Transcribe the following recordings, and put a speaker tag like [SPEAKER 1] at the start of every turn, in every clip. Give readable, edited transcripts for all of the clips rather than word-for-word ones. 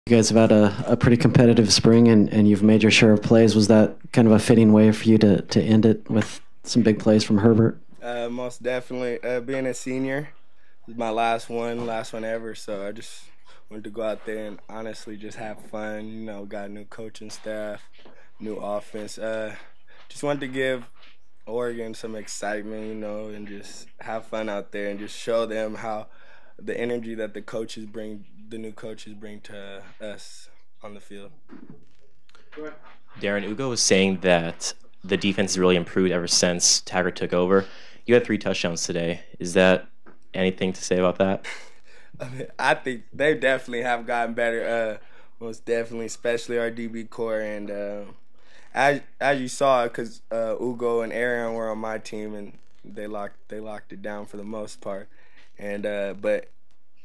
[SPEAKER 1] You guys have had a pretty competitive spring, and you've made your share of plays. Was that kind of a fitting way for you to end it with some big plays from Herbert?
[SPEAKER 2] Most definitely. Being a senior, this is my last one ever. So I just wanted to go out there and honestly just have fun. Got a new coaching staff, new offense. Just wanted to give Oregon some excitement, and just have fun out there and just show them how the energy that the new coaches bring to us on the field.
[SPEAKER 3] Darren, Ugo was saying that the defense has really improved ever since Taggart took over. You had 3 touchdowns today. Is that anything to say about that?
[SPEAKER 2] I think they definitely have gotten better. Most definitely, especially our DB core, and as you saw, because Ugo and Aaron were on my team, and they locked it down for the most part. And but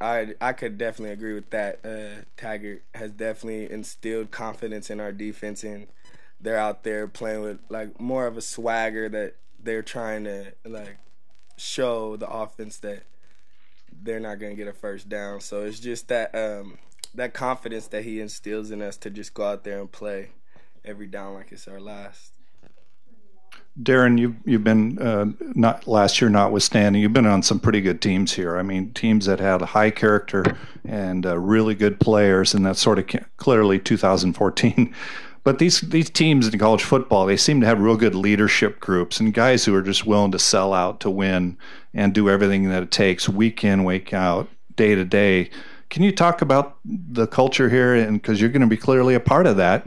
[SPEAKER 2] I could definitely agree with that. Taggart has definitely instilled confidence in our defense, and they're out there playing with like more of a swagger that they're trying to like show the offense that they're not going to get a first down. So it's just that that confidence that he instills in us to just go out there and play every down like it's our last.
[SPEAKER 4] Darren, you've been not last year notwithstanding, you've been on some pretty good teams here. I mean, teams that had high character and really good players, and that's sort of clearly 2014. But these teams in college football, they seem to have real good leadership groups and guys who are just willing to sell out to win and do everything that it takes week in, week out, day to day. Can you talk about the culture here? And because you're going to be clearly a part of that,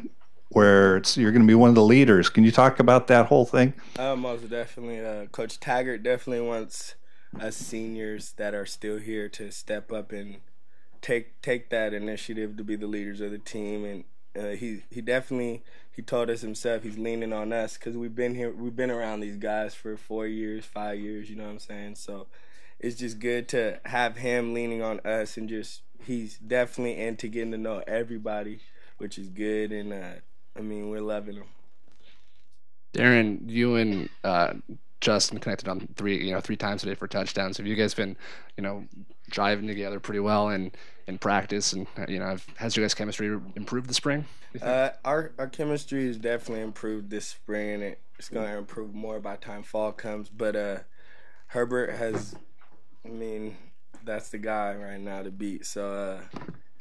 [SPEAKER 4] where you're going to be one of the leaders. Can you talk about that whole thing?
[SPEAKER 2] Most definitely. Coach Taggart definitely wants us seniors that are still here to step up and take that initiative to be the leaders of the team. And he definitely told us himself he's leaning on us because we've been around these guys for 4 years, 5 years. You know what I'm saying? So it's just good to have him leaning on us, and just he's definitely into getting to know everybody, which is good. And we're loving him.
[SPEAKER 5] Darren, you and Justin connected on three times today for touchdowns. Have you guys been, driving together pretty well in practice? And has your guys' chemistry improved this spring?
[SPEAKER 2] Our chemistry has definitely improved this spring, and it's going to improve more by the time fall comes. But Herbert has, that's the guy right now to beat. So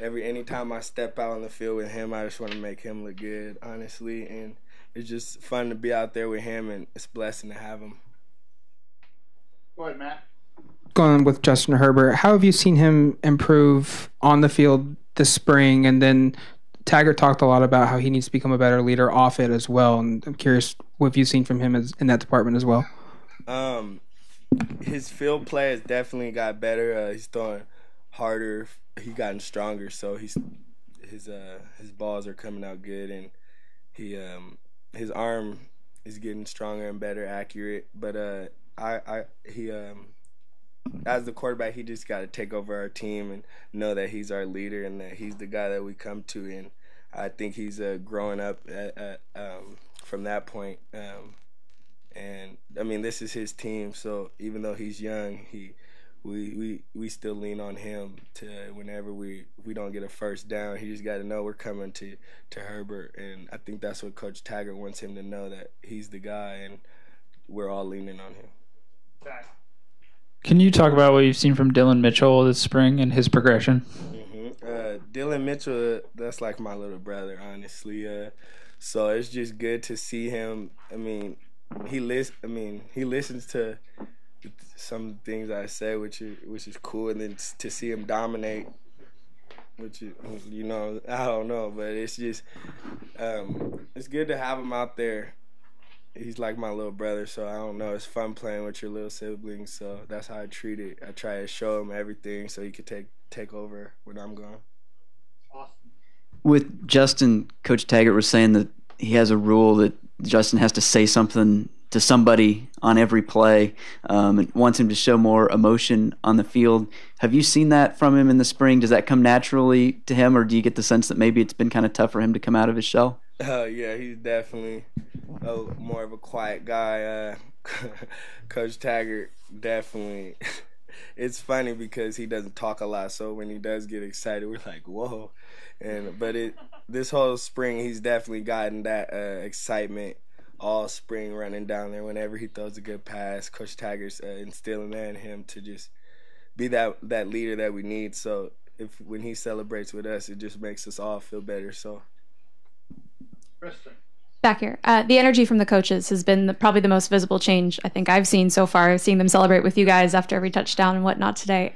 [SPEAKER 2] anytime I step out on the field with him, I just want to make him look good, honestly. And it's just fun to be out there with him, and it's a blessing to have him.
[SPEAKER 6] Go ahead, Matt.
[SPEAKER 7] Going with Justin Herbert, how have you seen him improve on the field this spring? And then Taggart talked a lot about how he needs to become a better leader off it as well. And I'm curious, what have you seen from him in that department as well?
[SPEAKER 2] His field play has definitely got better. He's throwing harder. He's gotten stronger, so his balls are coming out good, and his arm is getting stronger and better, accurate. But as the quarterback, he just got to take over our team and know that he's our leader and that he's the guy that we come to. And I think he's growing up from that point. This is his team, so even though he's young, we still lean on him to whenever we don't get a first down. He just got to know we're coming to Herbert, and I think that's what Coach Taggart wants him to know, that he's the guy, and we're all leaning on him.
[SPEAKER 6] Can you talk about what you've seen from Dylan Mitchell this spring and his progression?
[SPEAKER 2] Dylan Mitchell, that's like my little brother, honestly. So it's just good to see him. He listens to some things I say, which is cool, and then to see him dominate, which is, I don't know, but it's just it's good to have him out there. He's like my little brother, so I don't know. It's fun playing with your little siblings, so that's how I treat it. I try to show him everything so he could take over when I'm gone.
[SPEAKER 8] With Justin, Coach Taggart was saying that he has a rule that Justin has to say something to somebody on every play, and wants him to show more emotion on the field. Have you seen that from him in the spring? Does that come naturally to him, or do you get the sense that maybe it's been kind of tough for him to come out of his shell?
[SPEAKER 2] Yeah, he's definitely more of a quiet guy. Coach Taggart definitely it's funny because he doesn't talk a lot, so when he does get excited, we're like, whoa. But this whole spring, he's definitely gotten that excitement all spring running down there. Whenever he throws a good pass, Coach Taggart's instilling that in him to just be that leader that we need. So when he celebrates with us, it just makes us all feel better. So.
[SPEAKER 9] Back here, the energy from the coaches has been probably the most visible change I think I've seen so far, seeing them celebrate with you guys after every touchdown and whatnot today.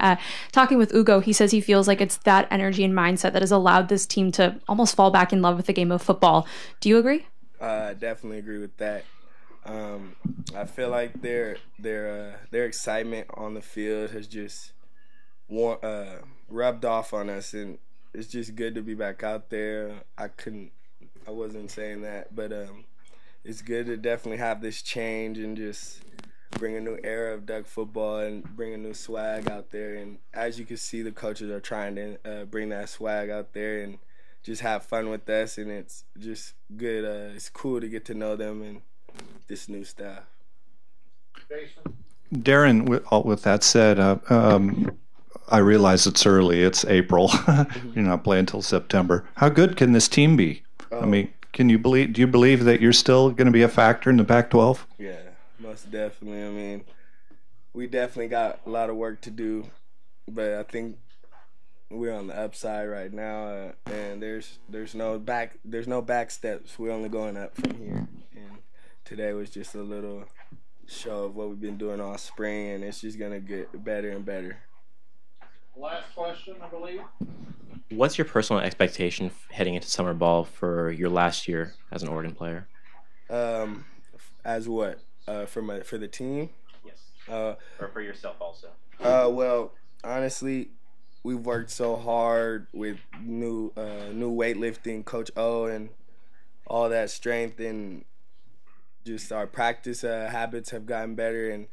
[SPEAKER 9] Talking with Ugo, he says he feels like it's that energy and mindset that has allowed this team to almost fall back in love with the game of football. Do you agree?
[SPEAKER 2] I definitely agree with that. I feel like their excitement on the field has just rubbed off on us, and it's just good to be back out there. I wasn't saying that, but it's good to definitely have this change and just bring a new era of Duck football and bring a new swag out there. And as you can see, the coaches are trying to bring that swag out there and just have fun with us, and it's just good. It's cool to get to know them and this new staff.
[SPEAKER 4] Darren, with that said, I realize it's early. It's April. You're not playing until September. How good can this team be? I mean, do you believe that you're still going to be a factor in the Pac-12?
[SPEAKER 2] Yeah, most definitely. I mean, we definitely got a lot of work to do, but I think we're on the upside right now, and there's no back steps. We're only going up from here. And today was just a little show of what we've been doing all spring, and it's just gonna get better and better.
[SPEAKER 10] Last question, I believe.
[SPEAKER 3] What's your personal expectation heading into summer ball for your last year as an Oregon player?
[SPEAKER 2] As what? For the team?
[SPEAKER 3] Yes. Or for yourself also?
[SPEAKER 2] Well, honestly, we've worked so hard with new weightlifting, Coach O, and all that strength, and just our practice habits have gotten better, and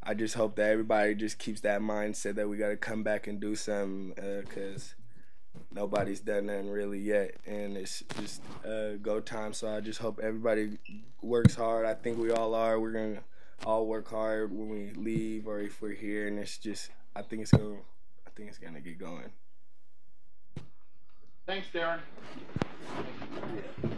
[SPEAKER 2] I just hope that everybody just keeps that mindset that we got to come back and do something, because nobody's done nothing really yet, and it's just go time. So I just hope everybody works hard. I think we all are. We're gonna all work hard when we leave or if we're here, and it's just I think it's gonna get going.
[SPEAKER 10] Thanks, Darren.
[SPEAKER 2] Yeah.